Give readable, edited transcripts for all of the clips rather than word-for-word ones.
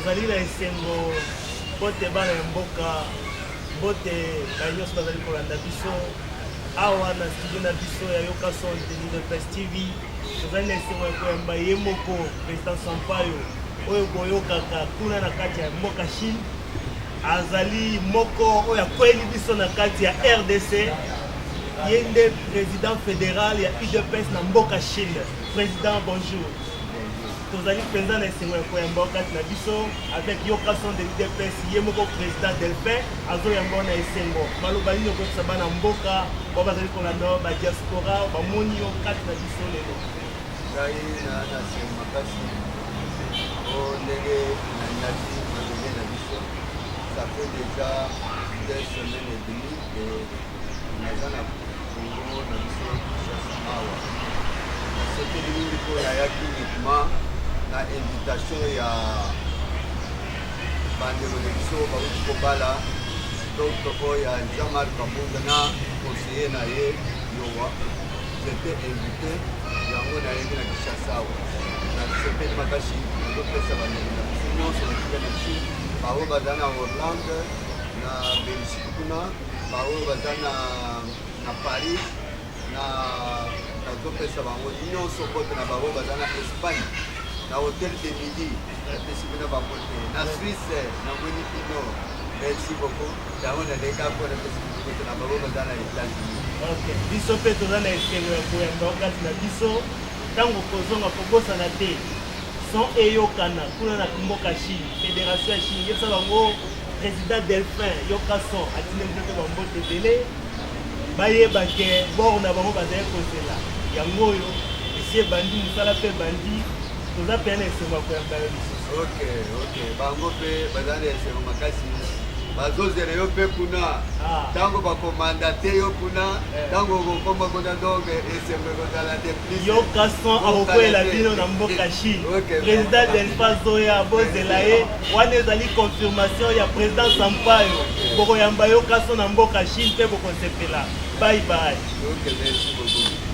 tozali na esengo bote bana ya mboka bote banyonso bazali kolanda biso awa na studio na biso ya Yoka Son de Presse TV. Tozali na esengo ya koyamba ye moko président Sampayo oyo boyokaka kuna na kati ya mboka Chine, azali moko oyo akweli biso na kati ya RDC, ye nde président fédéral ya UDPS na mboka Chine. Président, bonjour. Tozali président na esengo ya koyamba kati na biso avec Yoka Son de UDPS, ye moko président Delphin azoyamba na esengo maloba nini okotisa bana mboka oyo bazali kolanda ba diaspora bamoni yo kati na biso lelo. Ngai na sema makasi ndenge nandaki malonge na biso, ça fait déjà 2 semaines et demie que naza na Congo na biso Kinshasa awa. Nasepeli mingi mpo nayaki uniquement na invitation ya bandeko na biso bauti kobala docteur oyo ya Jean-Marc Kabunda na conseiller na ye Yowa. J'étais invité yango nayebi na Kinshasa awa. Nasepeli makasi nazopesa bandeko na biso nyonso natika na Chine, baoyo baza na Hollande na Belgique kuna, baoyo baza na Paris na nazopesa bango nyonso bote na baoyo baza na Espagne na Hôtel de Midi napesi bino bango te, na Suisse na ngweni kino. Merci beaucoup. Yango naleka mpo napesi bino bote na baoyo baza na États-Unis. Ok, biso mpe toza na esengo ya koyamba kati na biso ntango kozonga kobosana te son eyokana kuna na mboka Chine, fédération ya Chine yebisa bango président Delphin Yoka Son atinde mpe bambote ebele bayeba ke bor na bango bazali kozela yango oyo esi ebandi mosala mpe bandi toza mpe na esengo ya koyamba yo lisusu. Ok, bango mpe baza na esengo makasi bazozela yo mpe kuna ntango bakomandate yo kuna ntango okokomba kuna donc esengo ekozala de plus. Yoka Son akokwela bino na mboka Chine, président Delphin zoya bozela ye wana ezali confirmation ya président Sampayo bokoyamba Yoka Son na mboka Chine mpe bokosepela. Bye bye. Ok, merci beaucoup.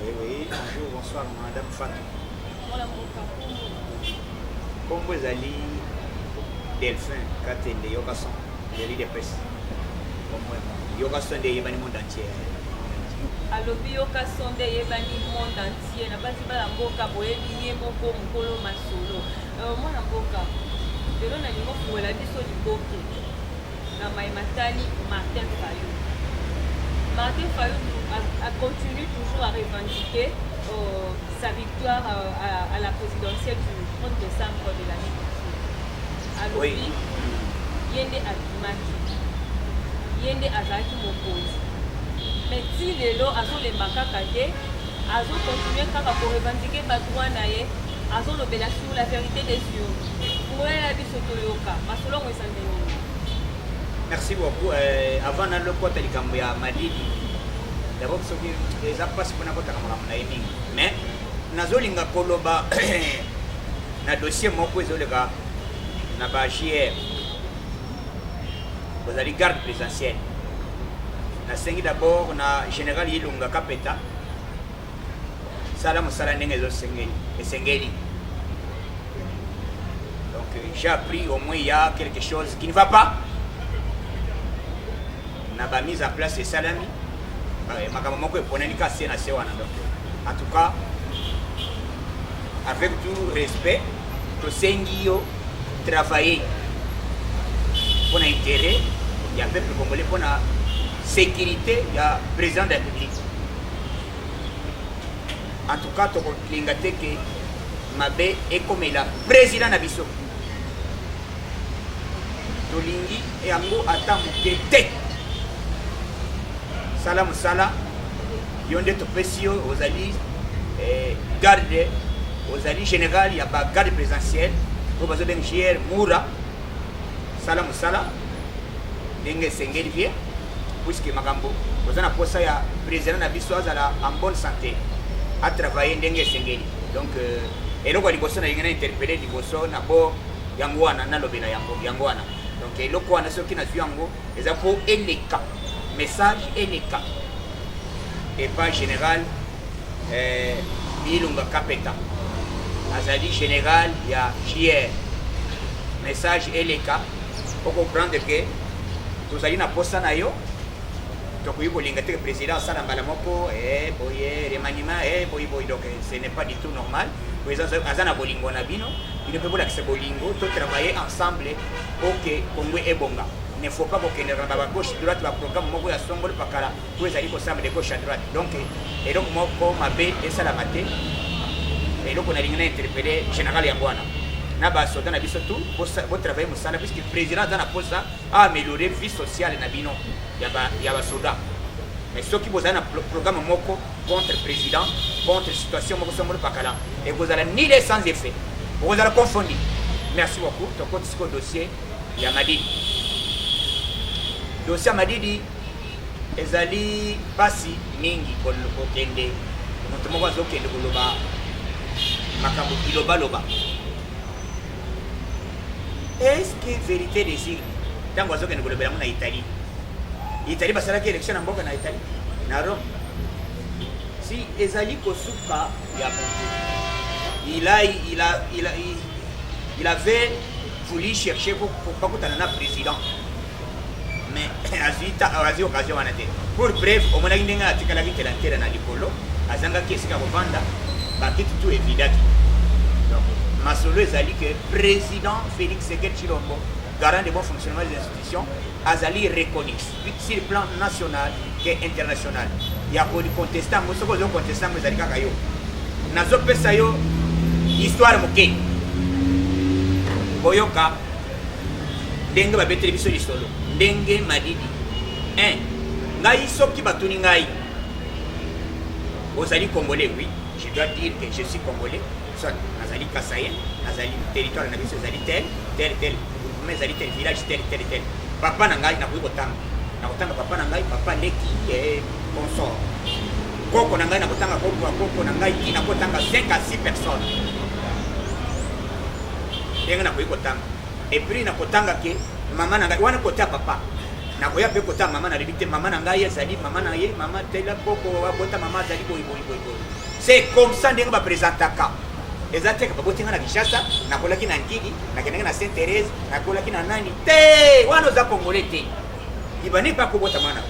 Oui, bonjour, bonsoir, Madame Fatou. Comme vous allez, Delphin, Katende, Yoka Son, de Presse. Yoka Son de Yébani monde entier. Alors, Yoka Son de Yébani monde entier. Na basi bala mboka boyebi ye moko mukolo masolo. Mwana mboka. Lelo na lingo fuwela biso liboke. Na Matali Martin Fayou. Martin Fayou continue toujours à revendiquer sa victoire à la présidentielle du 30 décembre de l'année passée. Alors, oui. Yende Abimaki, Yende Azaki Mokozi. Mais si les lots azo les makakade, azo continuer pour revendiquer Batouan Naye, azo l'obéla sur la vérité des yeux. Pour elle, la vie Sotoyoka, Masolon et Sandéo. Merci beaucoup. Avant de le côté de Gambia, Madidi, d'abord, les appas pour n'importe comment mais nazolinga koloba na dossier moko ezolega na ba JR vous allez garde présidentielle na sengi d'abord na général Ilunga Kapeta sala musala ndenge esengeli donc j'ai appris au moins il y a quelque chose qui ne va pas na ba mise en place et salami makambo moko eponani kasi na sewa na donc en tout cas avec tout respect, tosengi yo travailler pour l'intérêt du peuple congolais, pour la sécurité du président de la République. En tout cas, tu as dit que Mabé est comme le président Nabiso. Tolingi et Ango attend Moukété. Salam Sala, Yonde Topesio, aux alliés garde, aux alliés général, il y a pas garde présidentielle, au besoin d'un GR Moura. Salam Sala, Dengue Sengel vient, puisque Magambo, vous avez posé à président Nabiso en bonne santé, à travailler Dengue Sengel. Donc, et là, il faut interpeller les Bosso, Nabo, Yangwana, Nalobena Yangwana. Donc, et là, on a ceux qui n'ont pas vu Yango, les appos et les cas. Message et les cas. Et pas général, Bilunga Kapeta. Azali général, il y a JR. Message et les cas. Pour comprendre que vous allez na posta na yo. Donc, il faut que le président Salambalamoko, remaniement, donc ce n'est pas du tout normal. Azana Bolingo Nabino, il ne peut pas que ce Bolingo, tout travailler ensemble pour que Congo est bon. Il ne faut pas que nous à gauche, droite, le programme, moi, je suis pas là, pour les alliés de gauche à droite. Donc, et donc, moi, comme ma bête et Salamate, et donc, on a interpellé le général Yangwana. Naba Sodan a dit tout pour travailler Moussana, puisque le président a amélioré la vie sociale de Nabino. Il y a un soldat. Mais ceux qui vous avez un programme Moko contre le président, contre la situation Moko Somolo Pakala, et vous allez ni les sans effet. Vous allez confondre. Merci beaucoup. Donc, votre dossier, il y a Madidi. Dossier Madidi, ezali basi mingi kokende. Moto moko azokende koloba makambo kiloba loba. Est-ce que vérité désir tant que azokende kolobela na Italie? Italie basalaki élection na mboka na Italie na Rome. Si ezali kosuka ya moto, il avait voulu chercher pour pas que tu président. Mais azi occasion wana te. Pour bref, au mona ndenga atikala kitela ntera na likolo, azanga kesika kovanda, bakiti tout évident. Donc, masolo ezali que président Félix Tshisekedi Tshilombo, garant de bon fonctionnement des institutions, azali reconnu sur le plan national et international. Il y a des contestants, mais ce que les contestants, mais azali kaka yo. Nazo pesa yo histoire moke. Boyoka ndenge babeteli biso lisolo. Ndenge Madidi. Ngai soki batuni ngai. Ozali congolais, oui. Je dois dire que je suis congolais. Soit nazali Kasayen, nazali territoire na biso nazali tel, mais nazali tel village tel. Papa na ngai na kuiko tanga. Na kotanga papa na ngai, papa leki et consort. Koko na ngai na kotanga koko na ngai ki na kotanga 5 à 6 personnes. Ndenge na kuiko tanga. Et puis na kotanga ke maman na ngai wana kota papa. Na koya pe kota maman na libité maman na ngai ezali maman na ye maman tela koko wa bota maman ezali boy. C'est comme ça ndenge ba présentaka. Ezate ka babotinga na Kinshasa, na kolaki na Nkigi, na kenenge na Sainte-Thérèse, na kolaki na nani te, wana za congolais te. Ibani pa ko bota mana.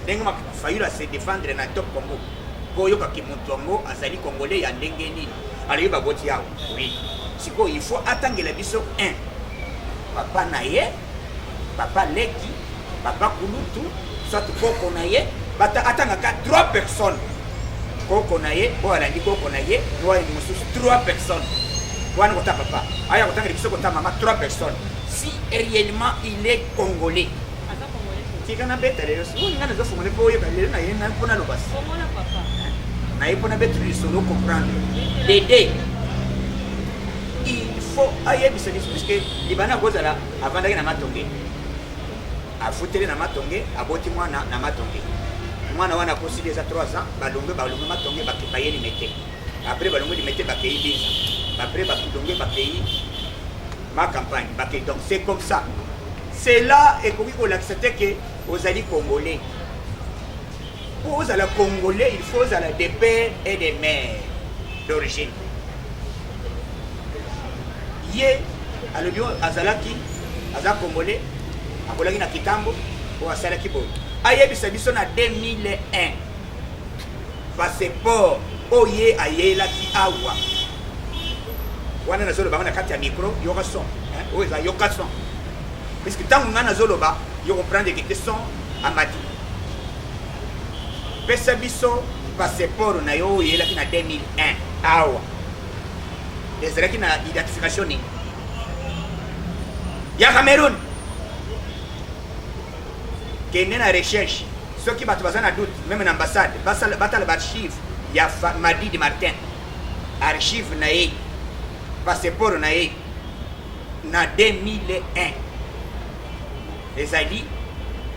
Ndenge ma fayula se défendre na top Congo. Ko yoka ki mutongo azali congolais ya ndenge nini. Ali ba boti yao. Oui. Siko il faut attendre la biso 1. Papa na ye, papa leki, papa kulutu, soit koko na ye, bata atanga ka 3 personnes. Koko na ye, bo alandi koko na ye, no ay mususu 3 personnes. Wana kota papa. Aya kotanga biso kota mama 3 personnes. Si réellement il est congolais. Ata congolais. Ti kana betere yo. Si ngana zo fumone ko yo kalele na ye na pona lobas. Comment na papa? Na ye pona betre solo comprendre. Dédé. Il faut ayer biso puisque libana kozala avant d'aller na matonge. A foutre na matonge, aboti mwana na matonge. Mwana wana kosi déjà 3 ans, balongwe matonge bakipaye ni mete. Après balongwe ni mete bakei binza. Après bakidongwe bakei ma campagne. Donc c'est comme ça. C'est là et qu'on l'accepter que aux alliés congolais. Pour aux alliés congolais, il faut aller des pères et des mères d'origine. Yé alobio azalaki aza congolais akolaki na kitambo o asalaki boy ayebisa biso na 2001 passeport oye ayelaki awa wana nazoloba na kati ya micro yoka son oyo eza yoka son puisque ntango nga nazoloba yo comprendre que te son amati pesa biso passeport na yo oyelaki na 2001 awa ezalaki na identification nini ya Cameroun kende na recherche soki bato baza na doute même na ambassade batala baarchive ya Madidi Martin archive na ye passeport na ye na 2001 ezali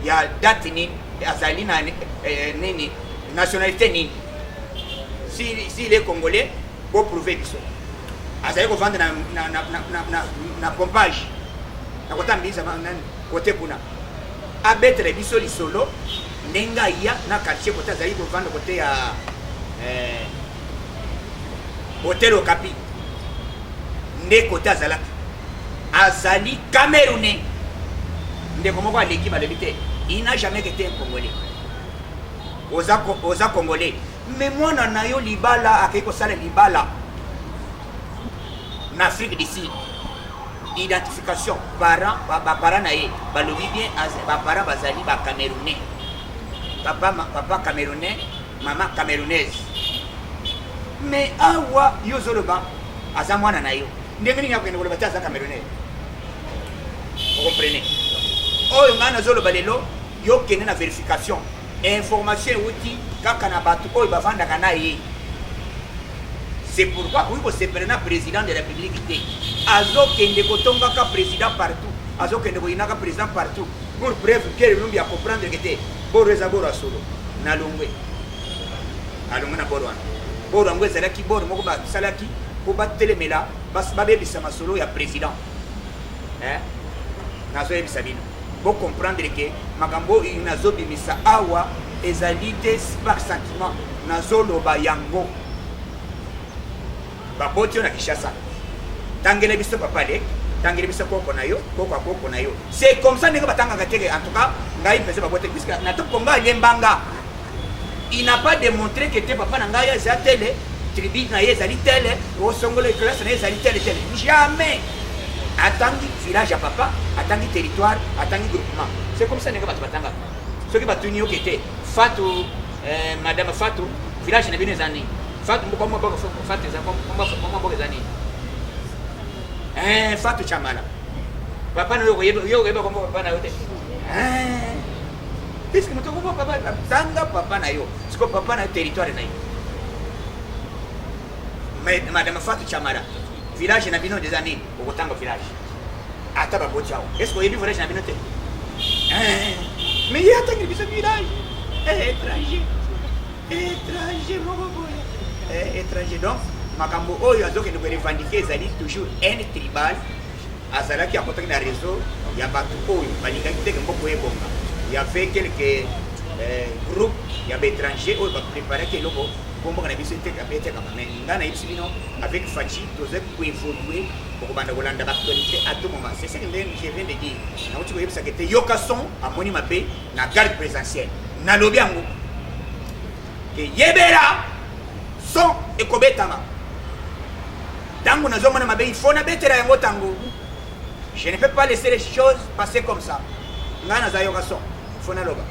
ya date nini azali na nini nationalité nini si il est congolais pour prouver biso azali kovanda na pompage na kotambisa kote kuna abetre biso lisolo ndenga ya na quartier kote azali kovanda kote ya hotel Okapi nde kote azalaki azali Camerounais ndeko moko aleki balobi te il n'a jamais été un Congolais oza Congolais mais mwana na yo libala akei kosala libala na Afrique du Sud identification parents na ye balobi bien baparents bazali ba Camerounais papa Camerounais maman Camerounaise mais awa yo zoloba aza mwana na yo ndenge nini akende koloba te aza Camerounais vous comprenez oyo nga nazoloba lelo yo kende na vérification information euti kaka na bato oyo bavandaka na ye c'est pourquoi oui kosepela na président de la République te azokende kotongaka président partout azokende koyinaka président partout pour preuve kele lumbi ya comprendre que te boro eza boro asolo na longwe alongwe na boro wana boro yango ezalaki boro moko basalaki po batelemela babebisa masolo ya président nazoyebisa bino bo comprendre que makambo oyo nazobimisa awa ezali te par sentiment nazoloba yango baboti yo na Kinshasa tangele biso papa le tangele biso koko na yo koko na yo c'est comme ça ndenge batangaka te en tout cas ngai pese babote puisque na to konga lembanga il n'a pas démontré que te papa na ngai ya tele tribu na ye ezali tele o songolo classe na ye ezali tele jamais atangi village ya papa atangi territoire atangi groupement c'est comme ça ndenge bato batangaka soki batuni yo kete Fatou madame Fatou village na bino ezani Fatou mboko mboko Fatou mboko ezani Fatou Chamala papa na yo koyeba kombo papa na yo te puisque moto kombo papa tanga papa na yo siko papa na territoire na yo mais madame Fatou Chamala village na bino des années okotanga village ata baboti awo est-ce que oyebi village na bino te mais yata ngi biso village étranger moko boye étranger donc makambo oyo azokende korevendiquer ezali toujours un tribal azalaki akotaki na réseau ya bato oyo balingaki teke mboko ebonga ya fait quelques groupes ya baétranger oyo bapreparaki eloko komboka na biso etekama mais nga nayebisi bino avec Fachi tozali koévolue okobanda kolanda baactualité à tout moment c'est ce que je viens de dire nauti koyebisaka te yoka son amoni mabe na garde présidentielle nalobi yango ke yebela son ekobetama tango nazomona mabe il faut nabetela yango tango je ne peux pas laisser les choses passer comme ça nga naza yoka son il faut naloba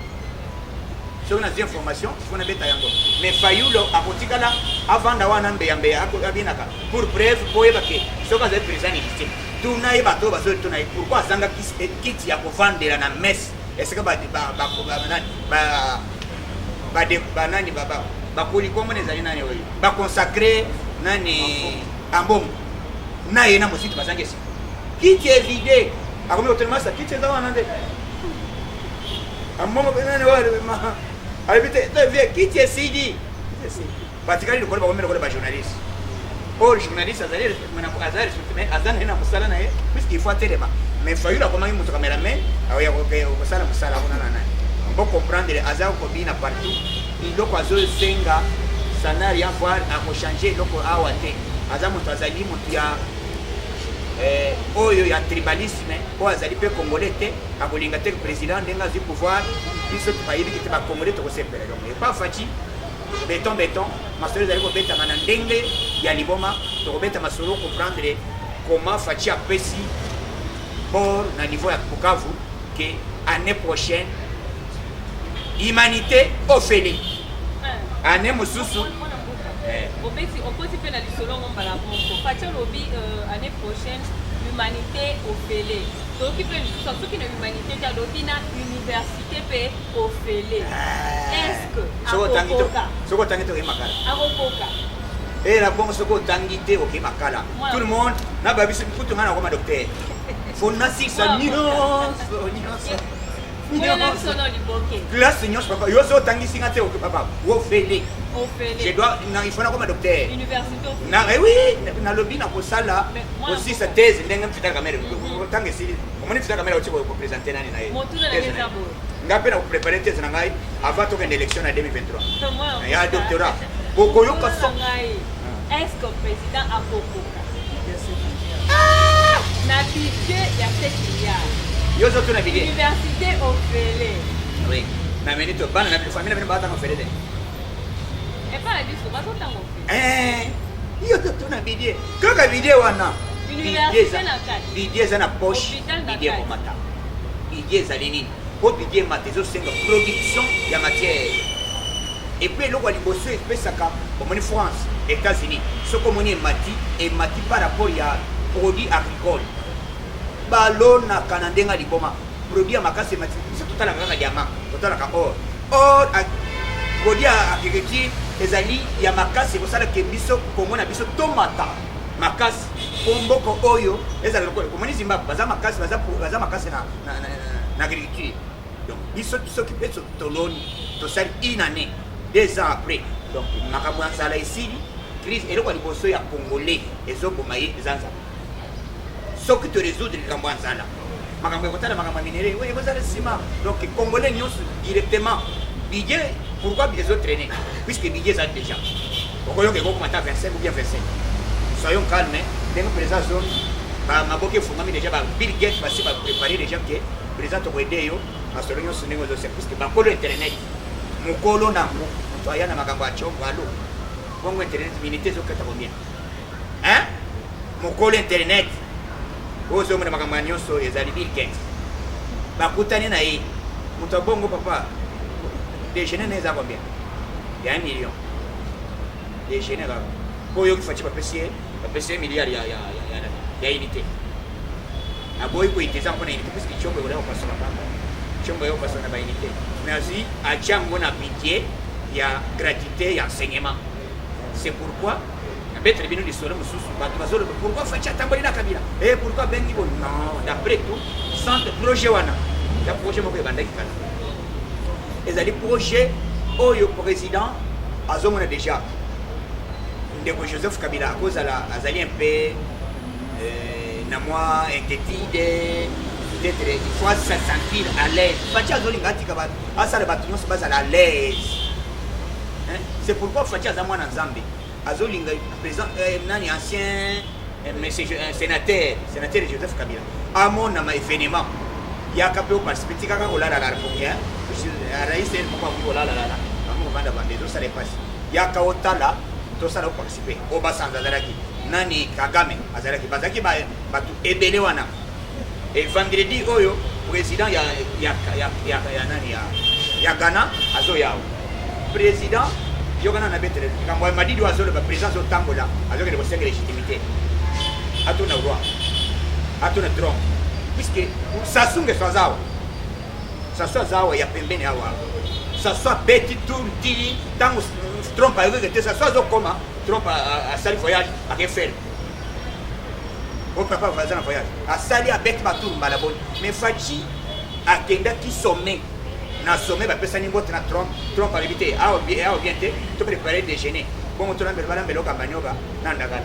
soki na information il faut nabeta yango mais fayulo akotikala avanda wana mbeyambeya abinaka pour preuve po oyeba ke soki azali président légitime tunayeba to bazoli tunaye pourquoi azanga kiti ya kovandela na messe esika banani bakoli kombo ezali nani oyo baconsacre nani ambongo naye na mositi bazangi esika kiti evide akomi kotelemasa kiti eza wana nde ambongo nani oyo alibite devie kiti esidi batikali lokolo bakomela lokolo bajournaliste oyo journaliste azali azali na mosala na ye puisque il faut atelema mais fayula akomaki moto cameraman aoya kosala mosala kuna na nani mbo comprendre aza kobina partout iloko azosenga ça n'a rien voir akochange eloko awa te aza moto azali moto ya oyo ya tribalisme oyo azali mpe congolais te akolinga te président ndenge azwi pouvoir biso tobayebiki te bacongolais tokosepela donc epa Fachi béton masolo ezali kobetama na ndenge ya liboma tokobeta masolo comprendre comment faci apesi bord na niveau ya Bukavu que année prochaine humanité ofele année mosusu opesi mpe na lisolo ngo mbala moko faci olobi année prochaine humanité ofele toyoki mpe lisusu soki na humanité te alobi na université mpe ofele estce akokoka soki otangi te oke makala akokoka la bongo soki otangi te oke makala tout le monde na babiso kutu nga na koma docteur fona sisa nyonso classe nyonso papa yo so otangisi nga te oke papa ofele je dois il faut na koma docteur na oui nalobi na kosala kosisa thèse ndenge mfitaka kamera otanga esili omoni fitaka kamera oti kopresente nani na ye nga mpe na koprépare thèse na ngai avant tokende élection na 2023 ya doctorat bokoyoka so est-ce que président akokoka na budget ya 7 milliards yo zo tuna budget université ofele oui na meni to bana na famille na meni bata ofele de et pas biso bazotanga ofele yo to tuna budget kaka budget wana université na kati budget za na poche budget ko mata budget za nini ko budget mata zo senga production ya matière et puis eloko ya liboso epesaka omoni France États-Unis soko omoni emati par rapport ya produit agricole balonaka na ndenge ya liboma produit ya makasi emati biso totalaka kaka diamant totalaka or produit ya agriculture ezali ya makasi ekosalaka biso kongo na biso tomata makasi po mboka oyo ezala lokola komoni Zimbabwe baza makasi na agriculture donc biso soki mpe toloni tosali une année 2 ans après donc makambo ya nzala esili crise eloko ya liboso ya congolais ezoboma ye eza nzala soki toresoudre likambo ya nzala makambo ekotala makambo ya minere oyo ekozala nsima donc congolais nyonso directement budget pourquoi ezotraîner puisque budget eza déjà okoyoka ekokoma ta 25 ou bien 25 soyons calme ndenge président zone maboko efungami déjà ba Bill Gates basi bapréparé déjà ke président tokoyede yo masolo nyonso ndenge ozose puisque bakolo internet mokolo nango moto aya na makambo ya chongo alo bongo internet minute ezokata combien hein mokolo internet ozomona makambo ya nyonso ezali Bill Gates bakutani na ye moto ya bongo papa déjeuner na eza combien ya 1 million déjeuner kaka po oyoki faci bapesi ye milliard ya unité aboyi koyiteza mpona unité puisque chombo ekoleka kopasona kaka chombo ekopasona ba unité mais aussi achango na budget ya gratuité ya enseignement c'est pourquoi betre bino lisolo mususu bato bazolo pourquoi faci atamboli na kabila pourquoi bengi bon non d'après tout centre projet wana ya projet moko ebandaki kala ezali projet oyo président azomona déjà ndeko Joseph Kabila akozala azali un peu na moi inquiétude peut-être il faut se sentir à l'aise faci azolinga atika bato asala bato nyonso bazala à l'aise c'est pourquoi faci aza mwana nzambe azolinga président nani ancien sénateur Joseph Kabila amona ma événement yaka mpe oparticipe tikaka kolala pokia rais moko akoki kolala bango kovanda bande ezosala epasi yaka otala tosala oparticipe o basanza azalaki nani Kagame azalaki bazalaki bato ebele wana et vendredi oyo président ya Ghana azoyawo président yokana na betere kambo ya madidi azoloba président azotambola azokende kosenga légitimité atona roi atona trompe puisque sasunge azawa ya pembeni awa sasu abeti turti ntango trompe ayokeke te sasu azokoma trompe asali voyage akefere o papa vaza na voyage asali abeti baturu mbala boni mais faci akendaki sommet na sommet bapesani mbote na trompe alobi te awa bien te to préparer déjeuner bongo tolambela balambela okambanyoka na ndakala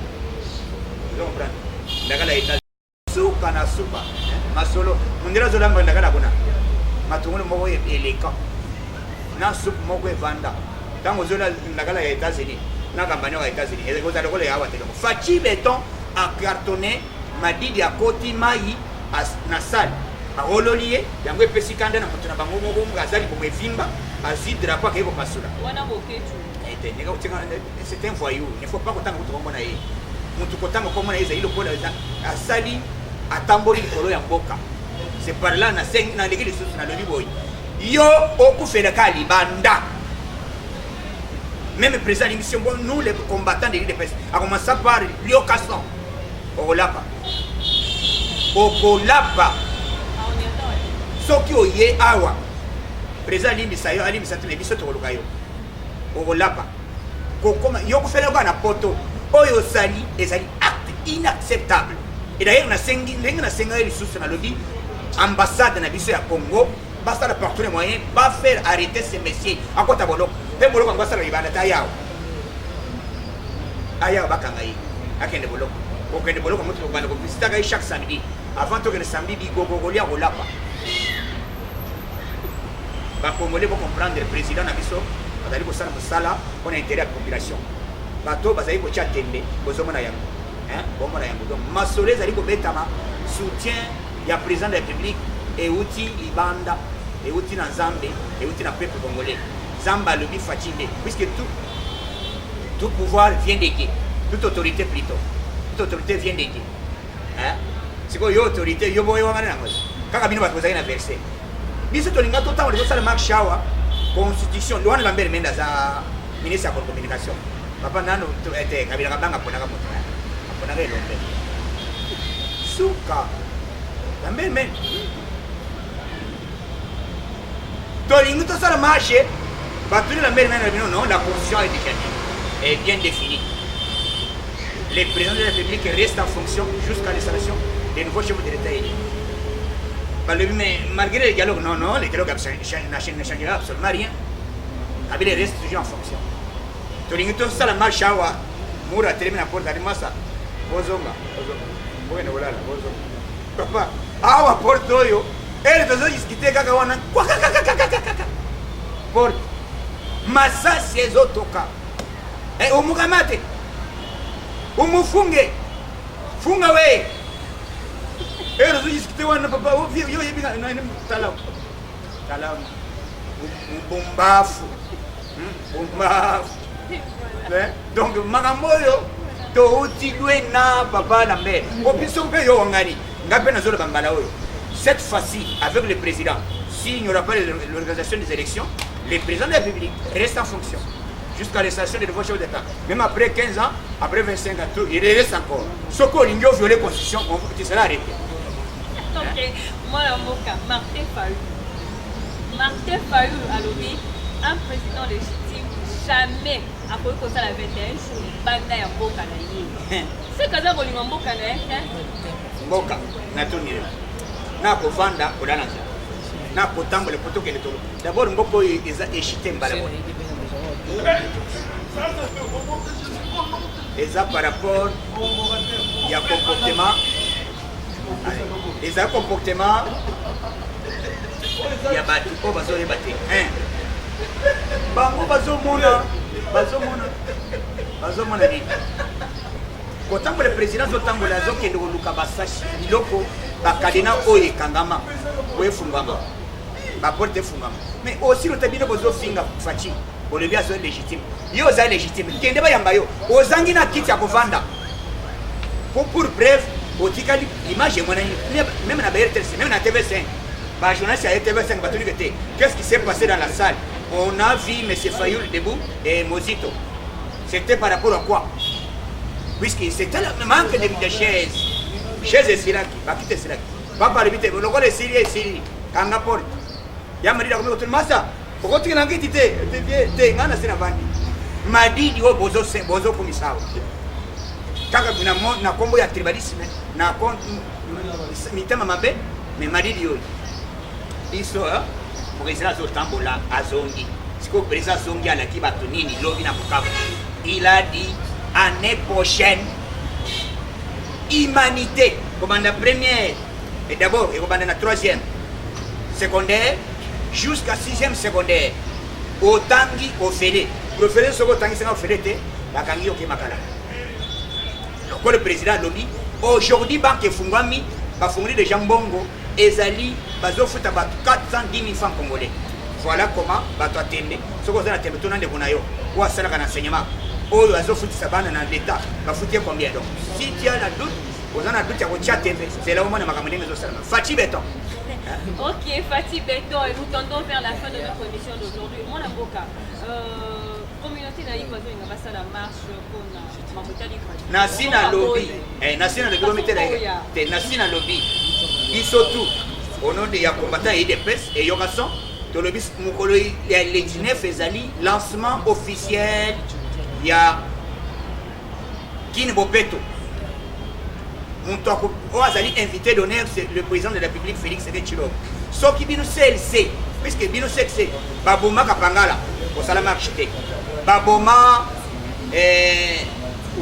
ozokomprendre ndakala eta suka na suka masolo mundela azolamba ndakala kuna matungulu moko eleka na supu moko evanda ntango ozola ndakala ya États-Unis na kambanyoka ya États-Unis ekozala lokola yawa te faci beton acartonné madidi akoti mai na sale aololi ye yango epesi kanda na moto na bango moko azali bomo evimba azwi drapo akei kopasula wana boketu était. C'est un voyou. Il ne faut pas que tu aies mutu kotanga comme on a dit le pôle à sali à tamboli kolo ya mboka c'est par là na l'église sous na le boy yo okufela kali banda même président l'émission bon nous les combattants de l'UDPS a commencé par Liokason Okolapa soki oye awa président limbisa yo alimbisa tene biso to lukayo Okolapa kokoma yo kufela bana poto oyo sali ezali acte inacceptable et d'ailleurs na sengi les ressources na lobby ambassade na biso ya Congo basta la partout les moyens va faire arrêter ces messieurs à quoi ta boloko pe boloko ngwa sala ibana ta yao aya bakanga yi akende boloko okende boloko mutu bana ko visita ga chaque samedi avant que le samedi bi gogolia rolapa ba congolais pour comprendre le président na biso bazali ko sala on a intérêt à la population bato bazali ko tia tembe bozomona yango bomona yango donc masole zali ko betama soutien ya président de la République et outil ibanda et outil na Zambie et outil na peuple congolais Zamba le fatigué puisque tout pouvoir vient de Dieu toute autorité plutôt toute autorité vient de Dieu c'est quoi yo autorité yo boyo ngana nango kaka bino bato bazali na verset biso tolinga to tango le sala mark shawa constitution loin la mbele menda za ministre de la communication papa nano ete kabila kabanga ponaka moto ponaka elombe suka la mbele tolinga to sala marché batuli la mbele menda non la constitution est bien définie. Les présidents de la République restent en fonction jusqu'à l'installation des nouveaux chefs de l'État élis. Mais malgré les dialogues, non, les dialogues ne changera absolument rien. Kabila reste toujours en fonction. Tolinguito sala marchawa mura termine la porte d'Alimasa. Bozonga. Bueno, voilà, bozonga. Papa, awa porte oyo. Elle doit discuter kaka wana. Porte. Massa sezo toka. Umukamate. Umufunge. Funga we. Elle doit discuter wana papa. Yo yebika na talam. Talam. Bombafu. Bombafu. Donc magamoyo to utilwe na papa na mbe. Opiso mpe yo ngani. Ngape na zolo bangala oyo. Cette fois-ci avec le président, s'il n'y aura pas l'organisation des élections, le président de la République reste en fonction jusqu'à l'installation des nouveaux chefs d'État. Même après 15 ans, après 25 ans, il reste encore. Ce qu'on a violé la Constitution, tu seras arrêté. Ok, moi, Martin Fayou a lobby, un président légitime, jamais, après qu'on ça la 21 jours, banda ya mboka na ye. C'est quand on a mboka na ye. Mboka, na tonire. Na ko vanda ko dananza. Na ko tambole poto ke letolo. D'abord mboko eza échité mbala. Eza par rapport il y a comportement. Les comportements il y a batu ko bazo rebate. Bango bazo mona ni. Ko tambole président zo tambola zo ke ndo luka basashi biloko bakadena oye kangama we fungama ba porte fungama mais aussi le tabino bozo finga fachi pour le bien soit légitime yo za légitime kende ba yamba yo ozangi na kiti ya kovanda pour preuve otikali image mwana même na BRTC même na TV5 ba journaliste à TV5 ba tuni kete qu'est-ce qui s'est passé dans la salle on a vu monsieur Fayoul debout et Mozito c'était par rapport à quoi puisque c'était le manque de chaises. Chaises et silaki, bakite silaki. Papa lebite, le rôle est sérieux, kanga porte. Yamari da comme masa. Pourquoi tu n'as quitté te ngana sina vandi. Madidi o bozo komisao. Kaka na kombo ya tribalisme na kon mitema mabe mais madidi yo. Iso président zo tambola azongi. Siko président zongi ala ki batonini lobi na bukavu. Il a dit année prochaine humanité comme la première et d'abord et comme la troisième secondaire jusqu'à 6e secondaire autangi ofele professeur soko tangi senga ofele te bakangi oke makala donc le président lobby aujourd'hui banque fungwami ba funguli de jambongo ezali bazofuta ba 410 000 francs congolais voilà comment bato atembe soko za tembe tonande kunayo ou à ça un enseignement. Oh, ils ont foutu sa bande dans l'État. Va foutre combien donc? Si tu as un doute, vous en avez doute, tu as TV. C'est là où on a magamé les autres. Fatih Béton. Ok, Fatih Béton, et nous tendons vers la fin de notre émission d'aujourd'hui. Mon avocat, communauté naïve, vous avez passé la marche pour la Nasina lobby, Nasina le kilomètre de Nasina lobby. Ils sont tous au nom de combattants et des pes et Yogason. Dans le bis, il y a les 19 Ezali, lancement officiel. Il y a Guinée Bopeto. On a invité d'honneur, c'est le président de la République, Félix Sédé-Chilombo. Ce qui nous sait, puisque nous sait que c'est Baboma Kapangala, pour Salama Architecte. Baboma,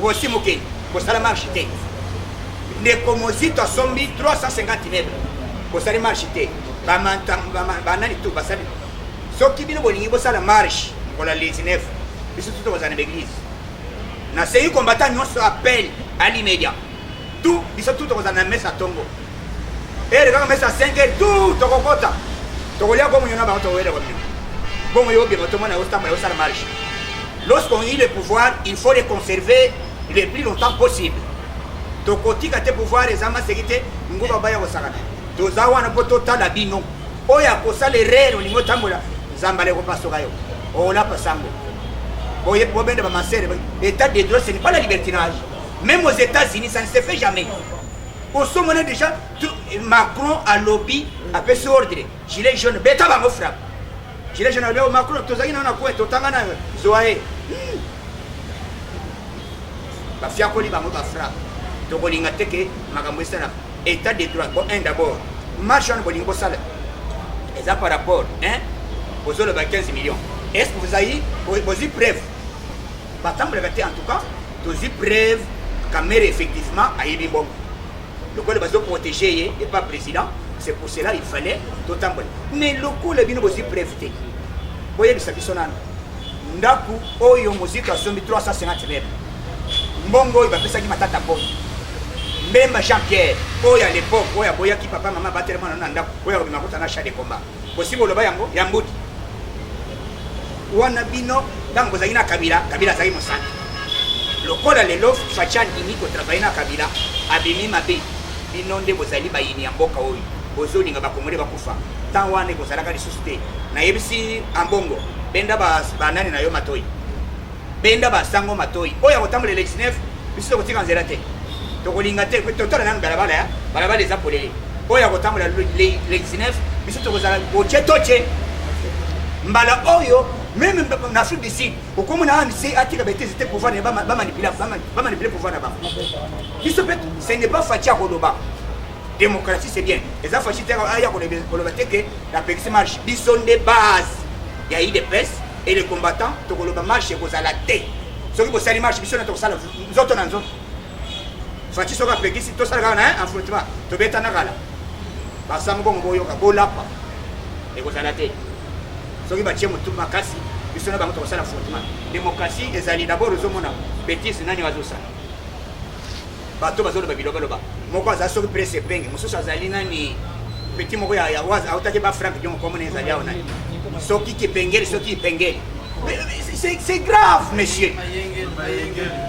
aussi Moké, pour Salama Architecte. Les comosites sont 350 mètres pour Salama Architecte. Banani tout, Basali. Ce qui nous dit, c'est la marche pour la 19. Puis surtout dans l'église. Dans ces combattants, nous appelle à l'immédiat. Tout, ils sont tous dans la messe à Tongo. Et les gars, messe à 5 heures, tout, tu comprends? Tu regardes comme il y en a dans ton web. Bon, il y a tout le monde à la marche. Lorsqu'on a le pouvoir, il faut les conserver le plus longtemps possible. Donc, quand tu as le pouvoir, les amas, c'est que tu as tu as un peu total à bino. Oh, il y a pour ça les rêves, au niveau de Tambola. Zambale Ropasorayo. Oh, là, pas Sambo. Oh, il y a problème de ma sœur. L'état des droits, ce n'est pas le libertinage. Même aux États-Unis, ça ne se fait jamais. Au sommet déjà, Macron a lobby, a fait ce ordre. Gilet jaune, bêta va me frapper. Gilet jaune, Macron, tu as dit, on a quoi, tu as dit, Zoé. La fiacoli va me frapper. Tu as dit que Magambo Sana, état des droits, bon, un d'abord. Marchand de Bolingo Sala. Et ça par rapport, hein, aux autres 15 millions. Est-ce que vous avez preuve? En tout cas, vous avez preuve. Caméra effectivement a eu bon. Le col va se protéger et pas président. C'est pour cela qu'il fallait tout temps. Mais le col est bien aussi prévité. Vous voyez, ça fait son nom. Ndaku, Oyo, musique à 350 mètres. Mbongo, il va faire ça qui m'a tata bon. Même Jean-Pierre, Oyo à l'époque, Oyo à Boya qui papa, maman, battait le monde en Ndaku, Oyo à Bimakuta, on a chat de combat. Possible le bayango, Yamboudi. Wanabino, dans Bozagina Kabila, Kabila Zahim Mosan. Le col à l'élof, Fachan Imi, qui travaille dans Kabila, Abimi Mabe, Binonde Bozali Bayini, Amboka Oyi, Bozoli Nabakomore Bakufa, Tawane Bozalaka de Susté, Naebisi Ambongo, Benda Banani Nayo Matoi, Benda Basango Matoi, Oya Otamble les 19, Bisso Tikan Zerate, Togolingate, Total Nan Balabala, Balabala les Apolé, Oya Otamble les 19, Bisso Togozala, Oche Toche, Mbala Oyo. Même en Afrique du Sud, au commun à c'est attiré c'était pouvoir ne pas manipuler le pouvoir là-bas. Ce n'est pas Fatia Koloba. Démocratie c'est bien. Les affaires Aya Koloba que la PX marche. Ils sont des bases. Il y a eu des pes et les combattants, Tokoloba marche et vous à la tête. Ceux qui vous allez marcher, ils sont dans salle. Nous autres dans zone. Fatia Soka PX, si tout ça là, en affrontement, tu vas être en agala. Basango Ngoyoka, Bolapa. Et vous à la tête. Ce qui va tirer tout ma casse, ils sont là pour ça la affrontement. Démocratie, les alliés d'abord, ils ont mon bêtise, ils n'ont pas ça. Bateau, bateau, bateau, bateau, bateau. Mon quoi, ça sort presse peng. Mon sauce azali nani. Petit mon quoi, ya was, autant que pas franc, ils ont comme les alliés on a. Ce qui pengel, ce qui pengel. C'est grave, monsieur.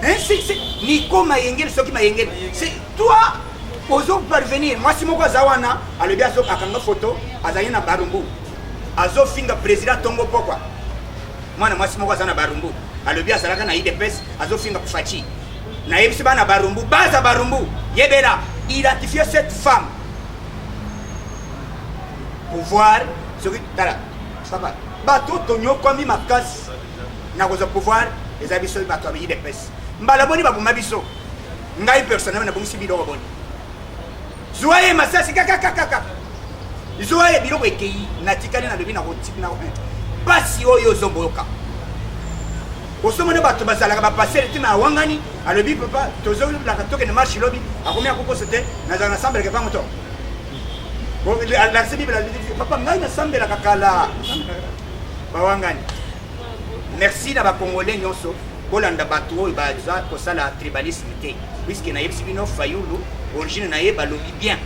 Hein, c'est Nico Mayengel, ce qui Mayengel. C'est toi. Osons parvenir. Moi, si mon quoi, Zawana, à le bien, à quand photo, à Zayana Barumbu. Azo finga président Tongo Pokwa. Moi, na mwasi moko zana Barumbu. Alobi azalaka na IDPS, azo finga Kufachi. Na yebisi bana Barumbu, baza Barumbu. Yebela, identifier cette femme. Pouvoir, ce qui tala. Papa, bato tonyo komi makas. Na koza pouvoir, les abisso bato abi IDPS. Mbala boni babu mabiso. Ngai personnellement na bongisi bidoro boni. Zoye masasi kaka. Zoye biloko ekei natikali na lobi na rotipi na pasi oyo zomboka osomone bato bazalaka bapasser te na wangani alobi papa tozo la katoke na marche lobi akomi akoko c'était na za ensemble ke pango to bon la sebi la papa ngai na sambe la kakala ba wangani merci na ba congolais nyonso bolanda bato oyo baza kosala tribalisme te puisque na yebisi bino fayulu origine na ye balobi bien.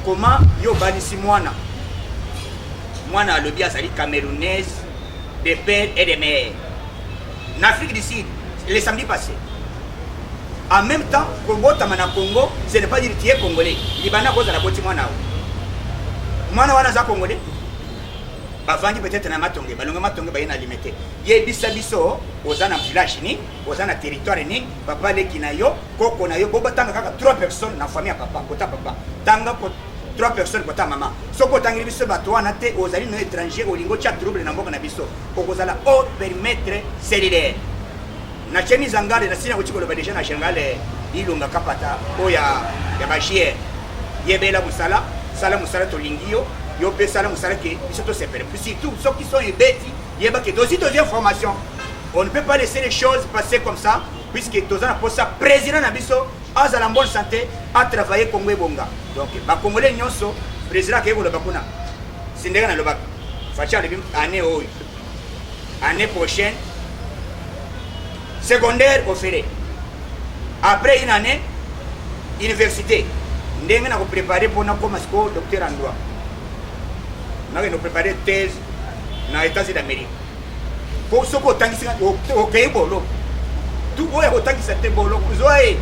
Comment yo balisi mwana alobi azali camerounaise de père et de mère en Afrique du Sud, le samedi passé. En même temps, Congo, Tamana Congo, ce n'est pas dire que tu es congolais. Libana cause à la boîte moi. Moi, je suis congolais. Bavandi peut-être na matonge, balonga matonge bayena limité. Ye bisa biso, ozana village ni, ozana territoire ni, papa leki na yo, koko na yo, boba tanga kaka 3 personnes na famille à papa, kota papa. Tanga ko 3 personnes kota maman. Soko tangi biso bato wana te ozali no étranger olingo cha trouble na mboka na biso. Kokozala au périmètre cellulaire. Na cheni zangale na sina kuchiko loba deja na shangale ilunga kapata oya ya bashie. Yebela musala, sala musala to lingio. Yo pe sala musala ke biso to sepere. Puis surtout ceux qui sont ebeti, yeba ke dosi deuxième formation. On ne peut pas laisser les choses passer comme ça puisque tozana pour ça président na biso azala en bonne santé a travailler Congo bonga. Donc ba congolais nyonso président ke ko bakuna. Sindega na lobaka. Facha le année oyo. Année prochaine secondaire au Ferré. Après une année université. Ndenge na ko préparer pour na comme docteur en droit. Nous préparer thèse dans les États-Unis d'Amérique. Pour ce qu'on t'a dit, au Kéibolo, tout le monde a dit que c'était bolo. Vous voyez,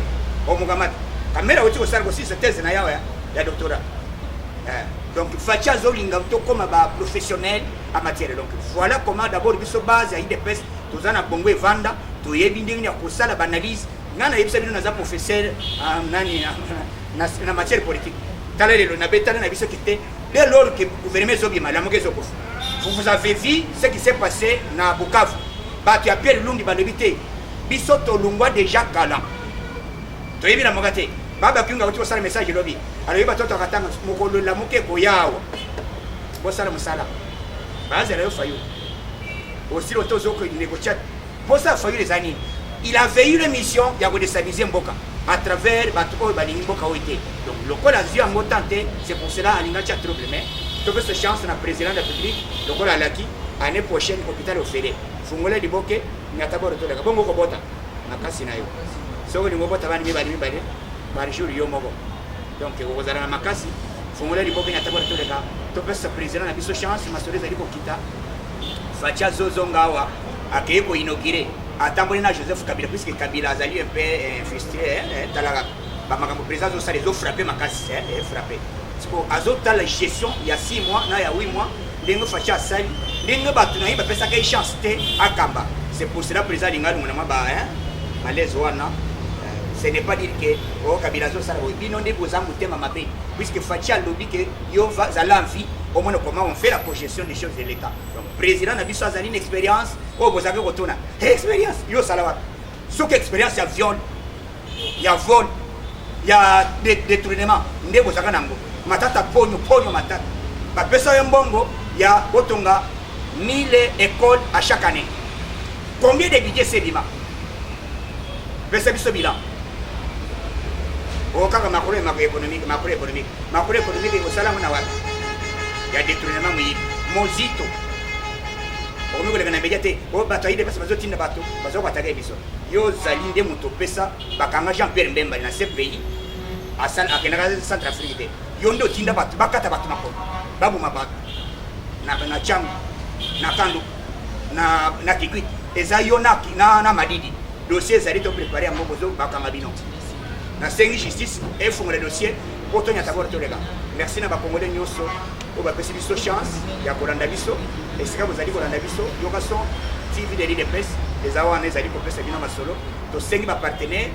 au Mugamat, la mère a aussi aussi cette thèse, il y a doctorat. Donc, Fatia Zolinga, comme un professionnel en matière. Donc, voilà comment d'abord, il se base à IDPS, tout ça, on a vendre, tout y est bien, pour ça, l'analyse. Nous avons un professeur en matière politique. Dès lors que le gouvernement vous avez vu ce qui s'est passé dans Bukavu. Tu as Pierre Lumbi Balobité. Bisoto Lungwa déjà galant. Tu as vu la mogate. Baba Kunga a reçu un message de lobby. Alors il va te raconter Mokolo la moke Koyao. Bossala Moussala. Bazela yo fayu. Aussi l'autozo que il négocie. Pour ça, fayu les années. Il avait eu l'émission, il y a déstabilisé Mboka à travers Bato Balingi Mboka Oité. Donc, le col a vu en mot tenté, c'est pour cela qu'il y a un trouble. Mais, tu veux cette chance, le président de la République, le col a l'acquis, l'année prochaine, l'hôpital au Ferré. Fungole di Boke, il y a d'abord le tour. Bon, Bota, Nakasinayo. So, il y a un Bota, il y a un Bota, il y a un Bota. Donc, vous avez un Makasi, Fungole di Boke, il y a d'abord le tour. Tu veux ce président, il y a une chance, ma soeur, il y a Kita. Fatia Zozongawa, à Kéko inauguré. Attendez Joseph Kabila, puisque Kabila a un peu frustré, le président a les frappé ma casse, frappé. Parce que la gestion, il y a 6 mois, il y a 8 mois, il y a un sali, il y a une chance à Kamba. C'est pour cela que le président a malaise. Ce n'est pas dire que Kabila a fait puisque Fatia lobby que yo va à vie, au moins comment on fait la projection des choses de l'État. Donc, le président a besoin d'une expérience. Oh, vous avez retourné. Expérience, yo salawat. Sauf qu'expérience, il y a viol, il y a vol, il y a détournement. Ndé vous avez nango. Matata ponyo matata. Ba pesa yambongo, il y a otonga 1000 écoles à chaque année. Combien de budget c'est bima? Pesa biso bilan. Oh, quand macroéconomique, au salaire, il y a détournement, Mozito. Au niveau de la médiaté, au bataille de personnes qui ne battent pas, parce que yo Zaline de Moutopesa, Bakanga Jean-Pierre Mbemba dans ce pays, à Centrafrique. Yondo Tinda Bat, Bakata Batmako, Babu Mabat, na Cham, na Kandu, na Kikuit, et Zayona, na Madidi. Dossier Zalito préparé à Mobozo, Bakamabino. Na sengi justice et font le dossier pour tenir à votre regard. Merci na Congolais Nyoso, au Bapesi Biso chance, ya Kolanda Biso, et c'est quand vous allez Kolanda Biso, Yokason, TV de l'IDPS, les Aouanes allez pour Pesa Bino Masolo, to sengi ma partenaire,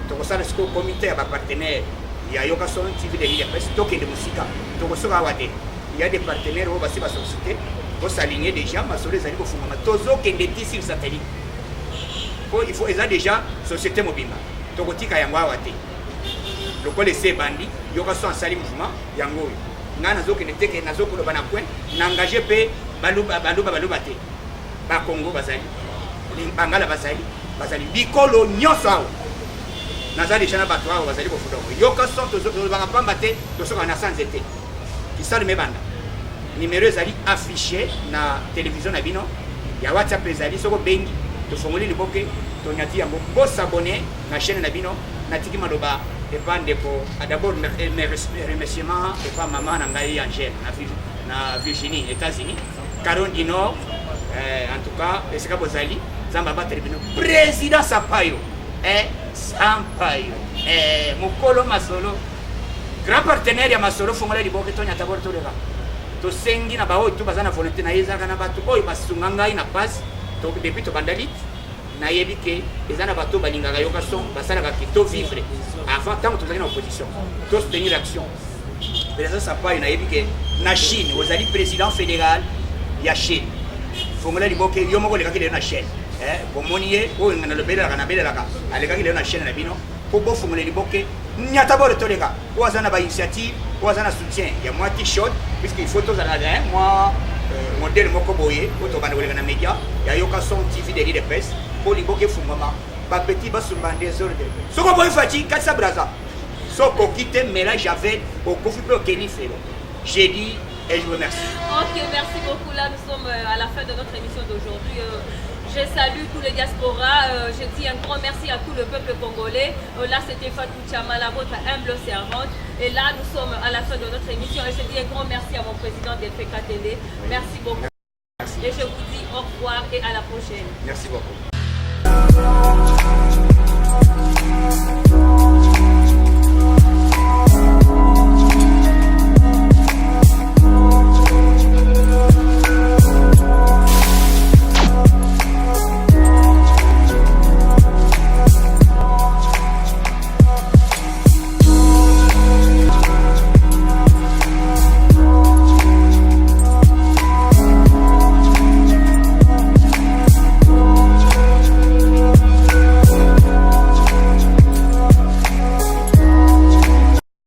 to ça le comité à ma partenaire, il y a Yokason, TV de l'IDPS, token de musique, to Kosoga Wade. Il y a des partenaires au Bassi Société, pour s'aligner déjà, Masolo les allez pour Fumama, Tozo Kendeti sur satellite. Il faut déjà société mobile. Tokotika yango awate lokole ese bandi yoka so ansali mouvement yango nga nazoke neteke nazoko loba na kwen na engagé pe baluba te ba Congo bazali bangala bazali bikolo nyonso awo nazali chana bato awo bazali ko fudo yoka so tozo ba pamba te tozo na sans été qui sale me banda numéro ezali affiché na télévision na bino ya WhatsApp ezali soko bengi to fongoli liboke Tonyati yango bo s'abonner na chaîne na bino na tiki maloba et pas ndeko d'abord mes remerciements et pas maman na ngai Angèle na Virginie États-Unis Caroline du Nord en tout cas c'est ka bozali Zamba Batribino, président Sampaio, Sampaio, Mukolo Masolo, grand partenaire ya Masolo, Fongola Liboke, Tonya Tabor Torega. To sengi na bao tu bazana volonté na yeza kana batu oyo basunganga ina passe to depuis to bandalit na yebike ezana batu balingaka yoka son basala ka kito vivre avant tant que tu en opposition to soutenir l'action président Sampaio na yebike na Chine ozali président fédéral ya Chine Fongola Liboke yo moko lekaki le na Chine bomoniye oyo ngana lobela kana bela ka alekaki le na Chine na bino po bo Fongola Liboke nyata bore toleka wazana ba initiative wazana soutien ya moi t-shirt puisqu'il faut tous aller moi modèle moko boye auto bana koleka na média ya yoka son TV de presse pour Liboke fungama ba petit ba sumba désordre soko boy fati katsa braza soko quitter mélange avec au kofi pe au Kenny Felo j'ai dit et je vous remercie. Ok, merci beaucoup. Là, nous sommes à la fin de notre émission d'aujourd'hui. Je salue tous les diasporas. Je dis un grand merci à tout le peuple congolais. Là, c'était Fatou Tchamala, votre humble servante. Et là, nous sommes à la fin de notre émission. Et je dis un grand merci à mon président d'FK Télé. Merci beaucoup. Merci. Et je vous dis au revoir et à la prochaine. Merci beaucoup.